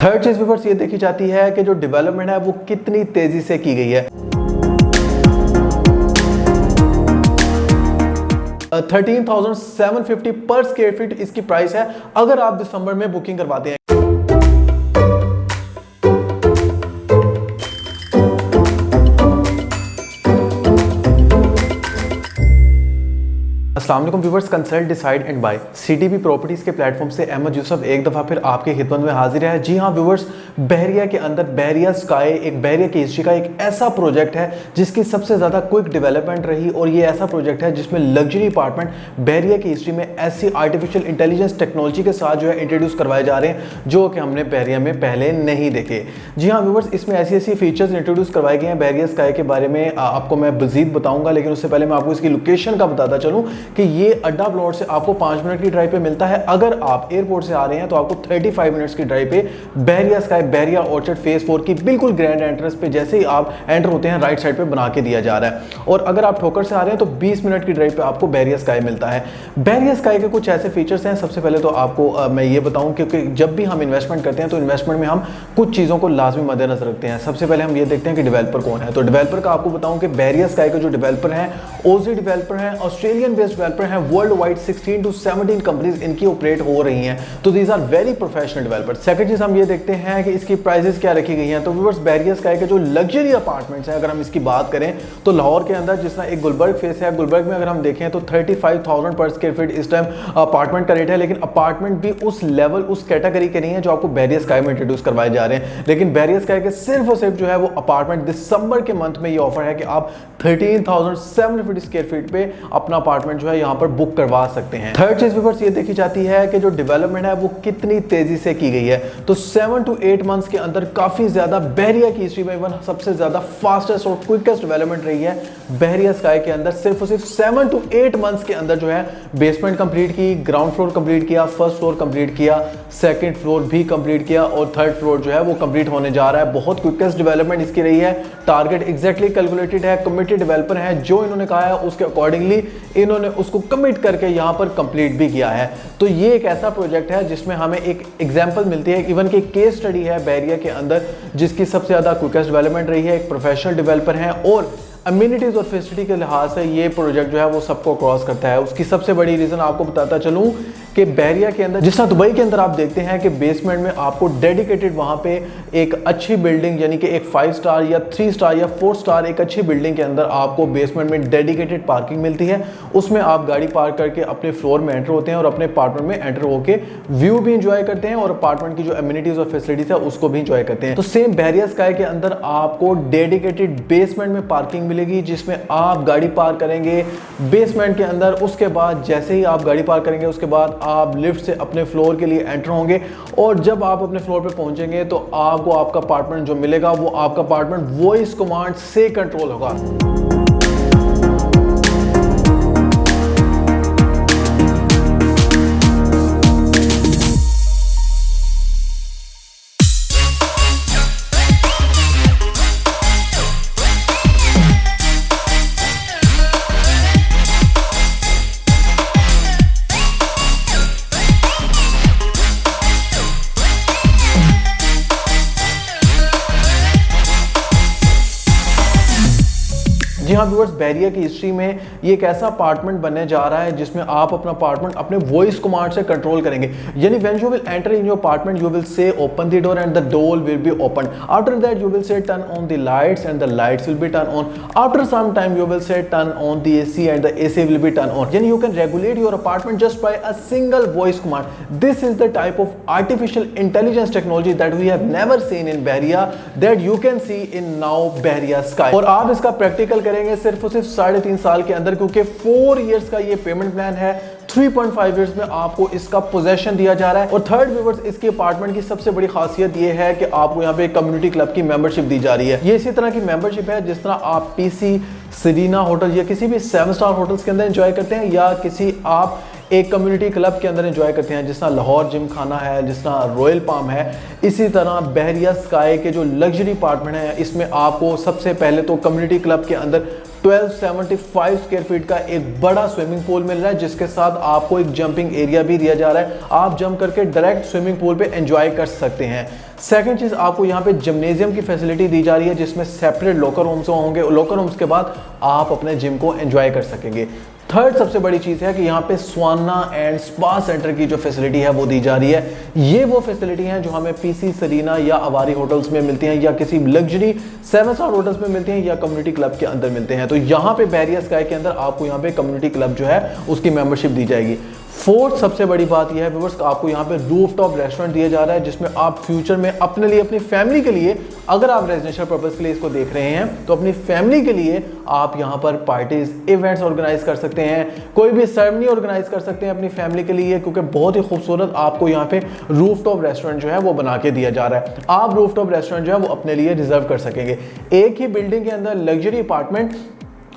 Third चीज viewers ये देखी जाती है कि जो डेवलपमेंट है वो कितनी तेजी से की गई है। 13,750 पर स्क्वायर फीट इसकी प्राइस है अगर आप दिसंबर में बुकिंग करवाते हैं। अस्सलाम वालेकुम viewers, consult decide and buy CTP properties के प्लेटफॉर्म से अहमद यूसुफ एक दफ़ा फिर आपकी खिदमत में हाजिर है। जी हाँ व्यूअर्स, बहरिया के अंदर बहरिया स्काई एक बहरिया की हिस्ट्री का एक ऐसा प्रोजेक्ट है जिसकी सबसे ज़्यादा क्विक डेवलपमेंट रही और ये ऐसा प्रोजेक्ट है जिसमें लग्जरी अपार्टमेंट बहरिया की हिस्ट्री में ऐसी आर्टिफिशियल इंटेलिजेंस टेक्नोलॉजी के साथ जो है इंट्रोड्यूस करवाए जा रहे हैं जो कि हमने बहरिया में पहले नहीं देखे। जी हाँ व्यूअर्स, इसमें ऐसी ऐसी फीचर्स इंट्रोड्यूस करवाए गए हैं बहरिया स्काई के बारे में आपको मैं मज़ीद बताऊँगा, लेकिन उससे पहले मैं आपको इसकी लोकेशन का बताता चलूँ कि ये अड्डा प्लॉट से आपको 5 मिनट की ड्राइव पे मिलता है। अगर आप एयरपोर्ट से आ रहे हैं तो आपको 35 मिनट्स की ड्राइव पे बहरिया स्काई बहरिया ऑर्चर्ड फेज 4 की बिल्कुल ग्रैंड एंट्रेंस पे जैसे ही आप एंटर होते हैं राइट साइड पे बना के दिया जा रहा है। और अगर आप ठोकर से आ रहे हैं तो 20 मिनट की ड्राइव पे आपको बहरिया स्काई मिलता है। बहरिया स्काई के कुछ ऐसे फीचर्स हैं। सबसे पहले तो आपको मैं ये बताऊं क्योंकि जब भी हम इन्वेस्टमेंट करते हैं तो इन्वेस्टमेंट में हम कुछ चीज़ों को लाजमी मद्देनजर रखते हैं। सबसे पहले हम ये देखते हैं कि डेवलपर कौन है। तो डेवलपर का आपको बताऊं कि बहरिया स्काई के जो डेवलपर हैं ओजी डेवलपर हैं, ऑस्ट्रेलियन बेस्ड डेवलपर हैं। वर्ल्ड वाइड 16 to 17 कंपनीज इनकी ऑपरेट हो रही हैं, तो these are very professional developers. Second चीज हम ये देखते हैं कि इसकी प्राइसेस क्या रखी गई हैं। तो व्यूअर्स, बहरिया स्काई के जो लग्जरी अपार्टमेंट्स हैं अगर हम इसकी बात करें तो लाहौर के अंदर जिस तरह एक गुलबर्ग फेस है, गुलबर्ग में अगर हम देखें तो 35,000 पर स्क्वायर फीट इस टाइम अपार्टमेंट का रेट है, लेकिन अपार्टमेंट भी उस लेवल उस कैटेगरी के नहीं है जो आपको बहरिया स्काई में इंट्रोड्यूस करवाए जा रहे हैं। लेकिन बहरिया स्काई के सिर्फ और सिर्फ जो है वो अपार्टमेंट दिसंबर के मंथ में ये ऑफर है कि आप 13,750 स्क्वायर फीट पे अपना अपार्टमेंट जो है यहाँ पर बुक करवा सकते हैं। थर्ड चीज व्यूअर्स ये देखी जाती है कि जो डेवलपमेंट है वो कितनी तेजी से की गई है। तो 7 to 8 मंथ्स के अंदर काफी ज्यादा बहरिया की हिस्ट्री में वन सबसे ज्यादा फास्टेस्ट और क्विकेस्ट डेवलपमेंट रही है बहरिया स्काई के अंदर। सिर्फ और सिर्फ 7 to 8 मंथ्स के अंदर जो है बेसमेंट कंप्लीट की, ग्राउंड फ्लोर कंप्लीट किया, फर्स्ट फ्लोर कंप्लीट किया, सेकंड फ्लोर भी कंप्लीट किया और थर्ड फ्लोर जो है वो कंप्लीट होने जा रहा है। बहुत क्विकेस्ट डेवलपमेंट इसकी रही है। टारगेट एग्जैक्टली कैलकुलेटेड है, कमिटेड डेवलपर है, जो इन्होंने कहा है उसके अकॉर्डिंगली इन्होंने उसको कमिट करके यहाँ पर कंप्लीट भी किया है। तो ये एक ऐसा प्रोजेक्ट है जिसमें हमें एक एग्जांपल मिलती है, इवन की केस स्टडी है बहरिया के अंदर जिसकी सबसे ज्यादा क्विकेस्ट डेवलपमेंट रही है। एक प्रोफेशनल डेवलपर है और अम्यूनिटीज और फैसिलिटी के लिहाज से ये प्रोजेक्ट जो है वो सबको क्रॉस करता है। उसकी सबसे बड़ी रीजन आपको बताता चलूं कि बहरिया के अंदर जिस तरह दुबई के अंदर आप देखते हैं कि बेसमेंट में आपको डेडिकेटेड वहां पे एक अच्छी बिल्डिंग यानी कि एक 5 स्टार या 3 स्टार या 4 स्टार एक अच्छी बिल्डिंग के अंदर आपको बेसमेंट में डेडिकेटेड पार्किंग मिलती है। उसमें आप गाड़ी पार्क करके अपने फ्लोर में एंटर होते हैं और अपने अपार्टमेंट में एंटर होकर व्यू भी इंजॉय करते हैं और अपार्टमेंट की जो अम्यूनिटीज और फैसिलिटीज है उसको भी इंजॉय करते हैं। तो सेम बहरिया स्काई के अंदर आपको डेडिकेटेड बेसमेंट में पार्किंग मिलेगी जिसमें आप गाड़ी पार्क करेंगे बेसमेंट के अंदर। उसके बाद जैसे ही आप गाड़ी पार्क करेंगे उसके बाद आप लिफ्ट से अपने फ्लोर के लिए एंटर होंगे और जब आप अपने फ्लोर पे पहुंचेंगे तो आपको आपका अपार्टमेंट जो मिलेगा वो आपका अपार्टमेंट वॉइस कमांड से कंट्रोल होगा। जी हाँ व्यूअर्स, बहरिया की हिस्ट्री में ये एक ऐसा अपार्टमेंट बनने जा रहा है जिसमें आप अपना अपार्टमेंट अपने वॉइस कमांड से कंट्रोल करेंगे। यानी when you will enter in your apartment you will say open the door and the door will be open. After that you will say turn on the lights and the lights will be turn on. After some time you will say turn on the AC and the AC will be turn on. यानी you can regulate your apartment just by a single voice command. This is the type of artificial intelligence technology that we have never seen in Bahria that you can see in now Bahria sky. और आप इसका practical करेंगे सिर्फ और सिर्फ 3.5 साल के अंदर, क्योंकि 4 इयर्स का ये पेमेंट प्लान है। 3.5 इयर्स में आपको इसका पोजेशन दिया जा रहा है। और थर्ड व्यूअर्स, इसके अपार्टमेंट की सबसे बड़ी खासियत ये है कि आपको यहाँ पे कम्युनिटी क्लब की मेंबरशिप दी जा रही है। ये इसी तरह की मेंबरशिप है जिस तरह आप पीसी, सरीना होटल या किसी भी 7 स्टार होटल्स के अंदर एंजॉय करते हैं या किसी आप एक कम्युनिटी क्लब के अंदर एंजॉय करते हैं, जिस तरह लाहौर जिम खाना है, जिस तरह रॉयल पाम है। इसी तरह बहरिया स्काई के जो लग्जरी अपार्टमेंट है इसमें आपको सबसे पहले तो कम्युनिटी क्लब के अंदर 1275 स्क्वायर फीट का एक बड़ा स्विमिंग पूल मिल रहा है, जिसके साथ आपको एक जंपिंग एरिया भी दिया जा रहा है। आप जंप करके डायरेक्ट स्विमिंग पूल पे एंजॉय कर सकते हैं। सेकंड चीज, आपको यहाँ पे जिम्नेजियम की फैसिलिटी दी जा रही है जिसमें सेपरेट लॉकर रूम्स होंगे। लॉकर रूम्स के बाद आप अपने जिम को एंजॉय कर सकेंगे। थर्ड सबसे बड़ी चीज़ है कि यहाँ पे स्वाना एंड स्पा सेंटर की जो फैसिलिटी है वो दी जा रही है। ये वो फैसिलिटी हैं जो हमें पीसी, सरीना या अवारी होटल्स में मिलती हैं, या किसी लग्जरी 7 स्टार होटल्स में मिलती हैं, या कम्युनिटी क्लब के अंदर मिलते हैं। तो यहाँ पे बहरिया स्काई के अंदर आपको यहाँ पे कम्युनिटी क्लब जो है उसकी मेंबरशिप दी जाएगी। फोर्थ सबसे बड़ी बात यह है व्यूअर्स, आपको यहाँ पे रूफटॉप रेस्टोरेंट दिया जा रहा है जिसमें आप फ्यूचर में अपने लिए, अपनी फैमिली के लिए, अगर आप रेजिडेंशियल पर्पस के लिए इसको देख रहे हैं तो अपनी फैमिली के लिए आप यहाँ पर पार्टीज, इवेंट्स ऑर्गेनाइज कर सकते हैं, कोई भी सेरेमनी ऑर्गेनाइज कर सकते हैं अपनी फैमिली के लिए, क्योंकि बहुत ही खूबसूरत आपको यहाँ पे रूफटॉप रेस्टोरेंट जो है वो बना के दिया जा रहा है। आप रूफटॉप रेस्टोरेंट जो है वो अपने लिए रिजर्व कर सकेंगे। एक ही बिल्डिंग के अंदर लग्जरी अपार्टमेंट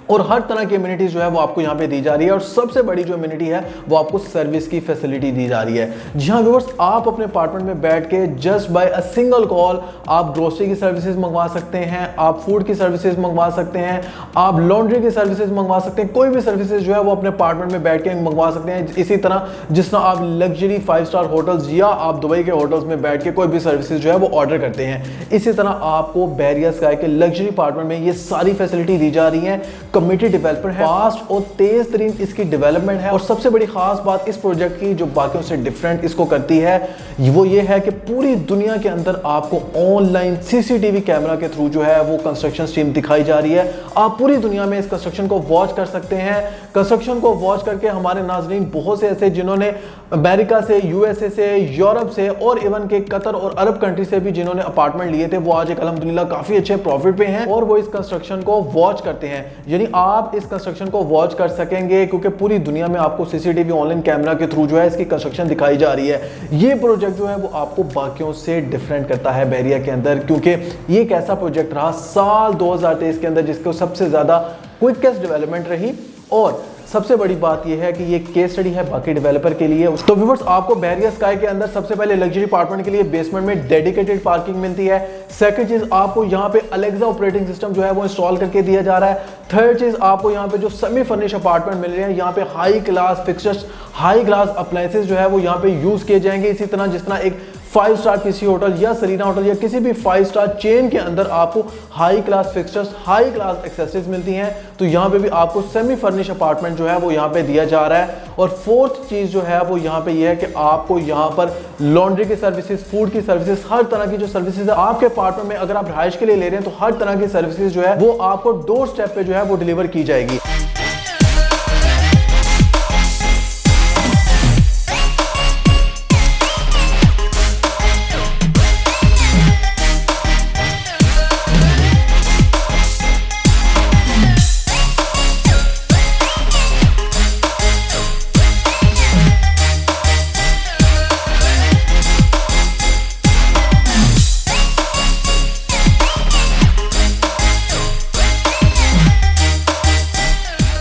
और हर तरह की इम्यूनिटीज जो है वो आपको यहाँ पे दी जा रही है। और सबसे बड़ी जो इम्यूनिटी है वो आपको सर्विस की फैसिलिटी दी जा रही है। जी हाँ व्यूअर्स, आप अपने अपार्टमेंट में बैठ के just by a single call आप ग्रोसरी की सर्विसेज मंगवा सकते हैं, आप फूड की सर्विसेज मंगवा सकते हैं, आप लॉन्ड्री की सर्विसेज मंगवा सकते हैं, कोई भी सर्विसेज जो है वो अपने अपार्टमेंट में बैठ के मंगवा सकते हैं। इसी तरह जिस तरह आप लग्जरी 5 स्टार होटल्स या आप दुबई के होटल्स में बैठ के कोई भी सर्विसेज जो है वो ऑर्डर करते हैं, इसी तरह आपको बहरिया स्काई के लग्जरी अपार्टमेंट में ये सारी फैसिलिटी दी जा रही है। कम्युनिटी डेवलपर है, फास्ट और तेज तरीन इसकी डेवलपमेंट है। और सबसे बड़ी खास बात इस प्रोजेक्ट की जो बाकियों से डिफरेंट इसको करती है वो ये है कि पूरी दुनिया के अंदर आपको ऑनलाइन सीसीटीवी कैमरा के थ्रू जो है वो कंस्ट्रक्शन टीम दिखाई जा रही है। आप पूरी दुनिया में इस कंस्ट्रक्शन को वॉच कर सकते हैं। कंस्ट्रक्शन को वॉच करके हमारे नाजरीन बहुत से ऐसे जिन्होंने अमेरिका से, यूएसए से, यूरोप से और इवन के कतर और अरब कंट्री से भी जिन्होंने अपार्टमेंट लिए थे, वो आज एक अल्हम्दुलिल्लाह काफी अच्छे प्रॉफिट पे हैं और वो इस कंस्ट्रक्शन को वॉच करते हैं। यानी आप इस कंस्ट्रक्शन को वॉच कर सकेंगे क्योंकि पूरी दुनिया में आपको सीसीटीवी ऑनलाइन कैमरा के थ्रू जो है इसकी कंस्ट्रक्शन दिखाई जा रही है। ये प्रोजेक्ट जो है वो आपको बाकियों से डिफरेंट करता है बहरिया के अंदर, क्योंकि ये एक ऐसा प्रोजेक्ट रहा साल 2023 के अंदर जिसको सबसे ज्यादा क्विकेस्ट डेवलपमेंट रही। और सबसे बड़ी बात यह है कि ये केस स्टडी है बाकी डेवलपर के लिए। तो व्यूअर्स, आपको बहरिया स्काई के अंदर सबसे पहले लग्जरी अपार्टमेंट के लिए बेसमेंट में डेडिकेटेड पार्किंग मिलती है। सेकंड चीज, आपको यहाँ पे अलेक्सा ऑपरेटिंग सिस्टम जो है वो इंस्टॉल करके दिया जा रहा है। थर्ड चीज, आपको यहाँ पे जो सेमी फर्निश अपार्टमेंट मिल रहे हैं, यहाँ पे high class fixtures, high class appliances जो है वो यहाँ पे यूज किए जाएंगे। इसी तरह जिस तरह एक 5 स्टार किसी होटल या सरीना होटल या किसी भी 5 स्टार चेन के अंदर आपको high class fixtures, high class accessories मिलती हैं, तो यहाँ पे भी आपको सेमी फर्निश अपार्टमेंट जो है वो यहाँ पे दिया जा रहा है। और फोर्थ चीज जो है वो यहाँ पे ये है कि आपको यहाँ पर लॉन्ड्री की सर्विसेज, फूड की सर्विसेज, हर तरह की जो सर्विसेज है आपके अपार्टमेंट में अगर आप रिहाइश के लिए ले रहे हैं तो हर तरह की सर्विसेज जो है वो आपको डोर स्टेप पे जो है वो डिलीवर की जाएगी।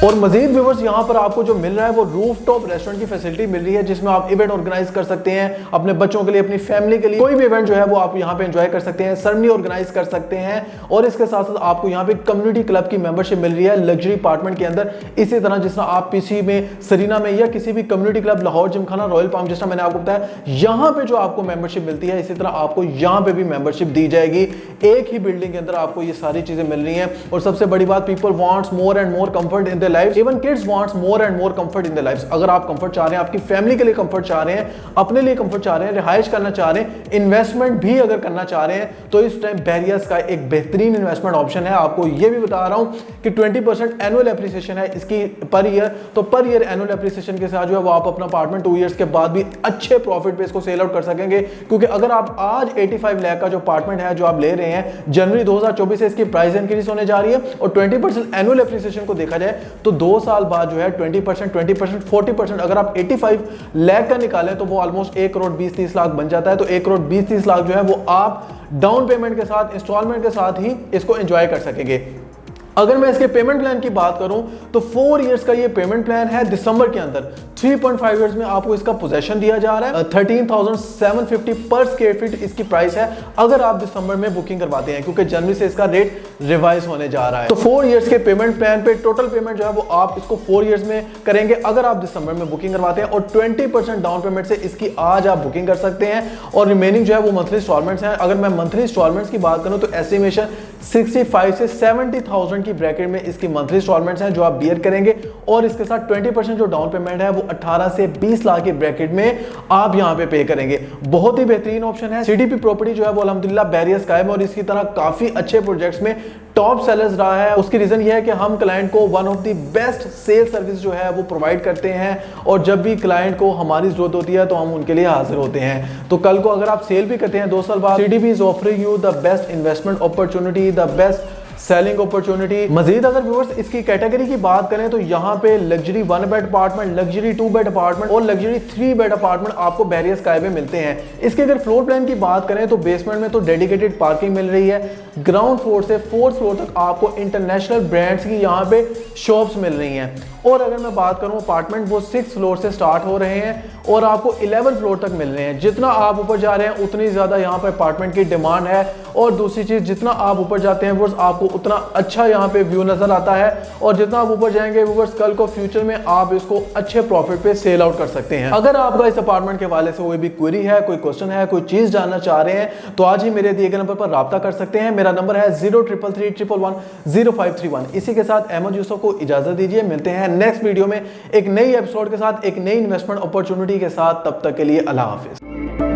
और मजीद व्यूअर्स, यहाँ पर आपको जो मिल रहा है वो रूफटॉप रेस्टोरेंट की फैसिलिटी मिल रही है जिसमें आप इवेंट ऑर्गेनाइज कर सकते हैं अपने बच्चों के लिए, अपनी फैमिली के लिए, कोई भी इवेंट जो है वो आप यहाँ पे एंजॉय कर सकते हैं, सेरेमनी ऑर्गेनाइज कर सकते हैं। और इसके साथ साथ आपको यहाँ पे कम्युनिटी क्लब की मेंबरशिप मिल रही है लग्जरी अपार्टमेंट के अंदर। इसी तरह जिस तरह आप पीसी में, सरीना में या किसी भी community club, Lahore Gymkhana, royal palm, जिस तरह मैंने आपको बताया यहाँ पे जो आपको मेंबरशिप मिलती है, इसी तरह आपको यहाँ पे भी मेंबरशिप दी जाएगी। एक ही बिल्डिंग के अंदर आपको ये सारी चीजें मिल रही हैं। और सबसे बड़ी बात, people wants more and more comfort in their life, even kids wants more and more comfort in their lives. अगर आप कंफर्ट चाह रहे हैं, आपकी फैमिली के लिए कंफर्ट चाह रहे हैं, अपने लिए कंफर्ट चाह रहे हैं, रिहाइश करना चाह रहे हैं, इन्वेस्टमेंट भी अगर करना चाह रहे हैं, तो इस टाइम बहरिया स्काई एक बेहतरीन इन्वेस्टमेंट ऑप्शन है। आपको ये भी बता रहा हूं कि 20% एनुअल एप्रिसिएशन है इसकी पर ईयर। तो पर ईयर एनुअल एप्रिसिएशन के साथ जो है वो आप अपना अपार्टमेंट 2 ईयर्स के बाद भी अच्छे प्रॉफिट पे इसको सेल आउट कर सकेंगे। क्योंकि अगर आप आज 85 लाख का जो अपार्टमेंट है जो आप ले रहे हैं, जनवरी 2024 से इसकी प्राइस इंक्रीज होने जा रही है। और 20% एनुअल एप्रिसिएशन को देखा जाए तो 2 साल बाद जो है 20%, 40%, अगर आप 85 लाख का निकालें तो वो ऑलमोस्ट 1 करोड़ 20-30 लाख बन जाता है। तो 1 करोड़ 20-30 लाख जो है वो आप डाउन पेमेंट के साथ, इंस्टॉलमेंट के साथ ही इसको एंजॉय कर सकेंगे। अगर मैं इसके पेमेंट प्लान की बात करूं तो 4 इयर्स का ये पेमेंट प्लान है। दिसंबर के अंदर 3.5 इयर्स में आपको इसका पोजेशन दिया जा रहा है। 13,750 पर स्क्वायर फीट इसकी प्राइस है अगर आप दिसंबर में बुकिंग करवाते हैं, क्योंकि जनवरी से इसका रेट रिवाइज होने जा रहा है। तो 4 इयर्स के पेमेंट प्लान पे टोटल पेमेंट जो है वो आप इसको 4 इयर्स में करेंगे अगर आप दिसंबर में बुकिंग करवाते हैं, और 20% डाउन पेमेंट से इसकी आज आप बुकिंग कर सकते हैं, और रिमेनिंग जो है वो मंथली इंस्टॉलमेंट्स हैं। अगर मैं मंथली इंस्टॉलमेंट्स की बात करूं तो एस्टिमेशन 65 से 70,000 की ब्रैकेट में इसकी मंथली इंस्टॉलमेंट्स हैं जो आप बियर करेंगे, और इसके साथ 20% जो डाउन पेमेंट है वो 18 से 20 लाख की ब्रैकेट में आप यहां पे करेंगे। बहुत ही बेहतरीन ऑप्शन है। सीडीपी प्रॉपर्टी जो है वो अल्हम्दुलिल्लाह बहरिया स्काई में और इसकी तरह काफी अच्छे प्रोजेक्ट्स में टॉप सेलर्स रहा है। उसकी रीजन ये है कि हम क्लाइंट को one of the best sale service जो है वो प्रोवाइड करते हैं, और जब भी क्लाइंट को हमारी जरूरत होती है तो हम उनके लिए हाजिर होते हैं। तो कल को अगर आप सेल भी करते हैं 2 साल बाद, CDP is offering you the best investment opportunity, the best selling opportunity. Majid अगर व्यूअर्स इसकी कैटेगरी की बात करें तो यहाँ पे luxury 1 bed apartment, luxury 2 bed apartment और लग्जरी 3 बेड अपार्टमेंट आपको बहरिया स्काई में मिलते हैं। इसके अगर फ्लोर प्लान की बात करें तो बेसमेंट में तो डेडिकेटेड पार्किंग मिल रही है, ग्राउंड फ्लोर से 4th फ्लोर तक आपको इंटरनेशनल ब्रांड्स की यहाँ पे शॉप्स मिल रही हैं, और अगर मैं बात करूं अपार्टमेंट वो 6th फ्लोर से स्टार्ट हो रहे हैं और आपको 11th फ्लोर तक मिल रहे हैं। जितना आप ऊपर जा रहे हैं उतनी ज्यादा यहाँ पर अपार्टमेंट की डिमांड है, और दूसरी चीज जितना आप ऊपर जाते हैं व्यूअर्स आपको उतना अच्छा यहाँ पे व्यू नजर आता है, और जितना आप ऊपर जाएंगे व्यूअर्स कल को फ्यूचर में आप इसको अच्छे प्रॉफिट पे सेल आउट कर सकते हैं। अगर आपका इस अपार्टमेंट के हवाले से कोई भी क्वेरी है, कोई क्वेश्चन है, कोई चीज जानना चाह रहे हैं तो आज ही मेरे दिए गए नंबर पर राब्ता कर सकते हैं। मेरा नंबर है 0333110531। इसी के साथ अहमद यूसुफ को इजाजत दीजिए। मिलते हैं नेक्स्ट वीडियो में एक नई एपिसोड के साथ, एक नई इन्वेस्टमेंट अपॉर्चुनिटी के साथ। तब तक के लिए अल्लाह हाफिज।